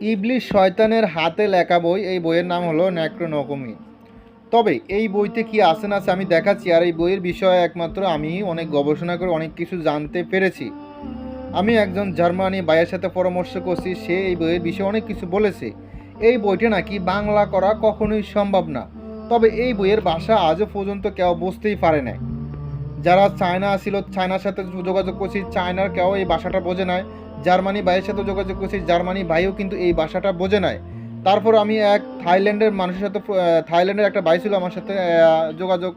ইবলিশ শয়তানের হাতে লেখা বই। এই বইয়ের নাম হলো নেক্রোনকমি। তবে এই বইতে কি আছে না আছে আমি দেখাচ্ছি, আর এই বইয়ের বিষয়ে একমাত্র আমি অনেক গবেষণা করে অনেক কিছু জানতে পেরেছি। আমি একজন জার্মানি ভাইয়ের সাথে পরামর্শ করছি, সে এই বইয়ের বিষয়ে অনেক কিছু বলেছে। এই বইটা নাকি বাংলা করা কখনোই সম্ভব না। তবে এই বইয়ের ভাষা আজও পর্যন্ত কেউ বুঝতেই পারে না। যারা চায়না ছিল, চায়নার সাথে যোগাযোগ করছি, চায়নার কেউ এই ভাষাটা বোঝে নাই। জার্মানি ভাইয়ের সাথে যোগাযোগ করছি, জার্মানি ভাইও কিন্তু এই ভাষাটা বোঝে নাই। তারপর আমি এক থাইল্যান্ডের মানুষের সাথে, থাইল্যান্ডের একটা ভাই ছিল আমার সাথে যোগাযোগ,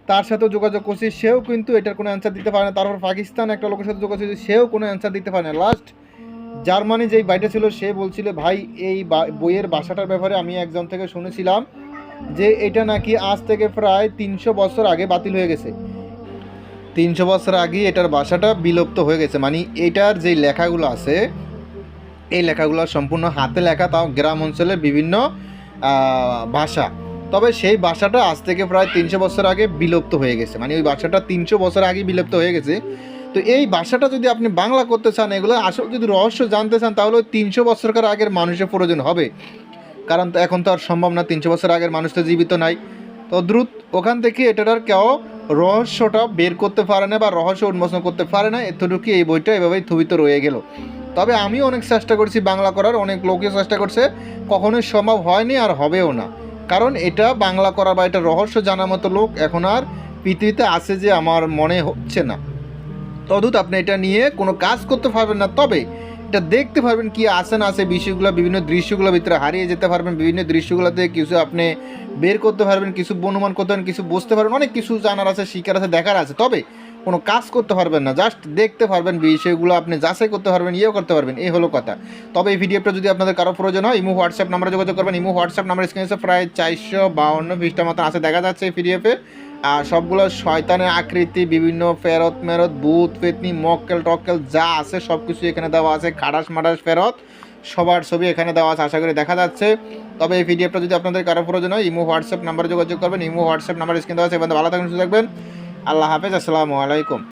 তার সাথেও যোগাযোগ করছি, সেও কিন্তু এটার কোনো অ্যান্সার দিতে পারে না। তারপর পাকিস্তান একটা লোকের সাথে যোগাযোগ করছি, সেও কোনো অ্যান্সার দিতে পারে না। লাস্ট জার্মানি যেই ভাইটা ছিল সে বলছিল, ভাই এই বইয়ের ভাষাটার ব্যাপারে আমি একজন থেকে শুনেছিলাম যে এটা নাকি আজ থেকে প্রায় 300 বছর আগে বাতিল হয়ে গেছে। 300 বছর আগে এটার ভাষাটা বিলুপ্ত হয়ে গেছে। মানে এটার যেই লেখাগুলো আছে, এই লেখাগুলো সম্পূর্ণ হাতে লেখা, তাও গ্রাম অঞ্চলের বিভিন্ন ভাষা। তবে সেই ভাষাটা আজ থেকে প্রায় 300 বছর আগে বিলুপ্ত হয়ে গেছে। মানে ওই ভাষাটা 300 বছর আগে বিলুপ্ত হয়ে গেছে। তো এই ভাষাটা যদি আপনি বাংলা করতে চান, এগুলো আসলে যদি রহস্য জানতে চান, তাহলে ওই 300 বছরকার আগের মানুষের প্রয়োজন হবে। কারণ তো এখন তো আর সম্ভব না, 300 বছর আগের মানুষ তো জীবিত নাই। তো দ্রুত ওখান থেকে এটার আর কেউ রহস্যটা বের করতে পারে না বা রহস্য উন্মোচন করতে পারে না। এতটুকু এই বইটা এভাবেই থুবিত রয়ে গেল। তবে আমিও অনেক চেষ্টা করছি বাংলা করার, অনেক লোকে চেষ্টা করছে, কখনোই সম্ভব হয়নি আর হবেও না। কারণ এটা বাংলা করা বা এটা রহস্য জানার মতো লোক এখন আর পৃথিবীতে আছে যে আমার মনে হচ্ছে না। তদুত আপনি এটা নিয়ে কোনো কাজ করতে পারবেন না। তবে এটা দেখতে পারবেন কি আছে না আছে, বিষয়গুলো বিভিন্ন দৃশ্যগুলোর ভিতরে হারিয়ে যেতে পারবেন। বিভিন্ন দৃশ্যগুলোতে কিছু আপনি বের করতে পারবেন, কিছু অনুমান করতে পারবেন, কিছু বুঝতে পারবেন, অনেক কিছু জানার আছে, শিকার আছে, দেখার আছে। তবে কোনো কাজ করতে পারবেন না, জাস্ট দেখতে পারবেন, বিষয়গুলো আপনি যাচাই করতে পারবেন, ইয়েও করতে পারবেন, এই হলো কথা। তবে এই ভিডিওটা যদি আপনাদের কারো প্রয়োজন হয়, ইমো হোয়াটসঅ্যাপ নাম্বারে যোগাযোগ করবেন। ইমো হোয়াটসঅ্যাপ নাম্বার স্ক্রিনে প্রায় 452 পৃষ্ঠার মতো আছে, দেখা যাচ্ছে এই পিডিএফে। আর সবগুলো শয়তানের আকৃতি, বিভিন্ন ফেরত মেরত, ভূত পেতনি, মক্কেল টক্কেল যা আছে সব কিছু এখানে দেওয়া আছে। খাটাস মাটাস ফেরত সবার ছবি এখানে দেওয়া আছে, আশা করি দেখা যাচ্ছে। তবে এই পিডিএফটা যদি আপনাদের কারো প্রয়োজন হয়, ইমো হোয়াটসঅ্যাপ নাম্বারে যোগাযোগ করবেন। ইমো হোয়াটসঅ্যাপ নাম্বার স্ক্রিনে দেওয়া আছে। ভালো থাকবেন, সুস্থ থাকবেন। আল্লাহ হাফেজ, আসসালামু আলাইকুম।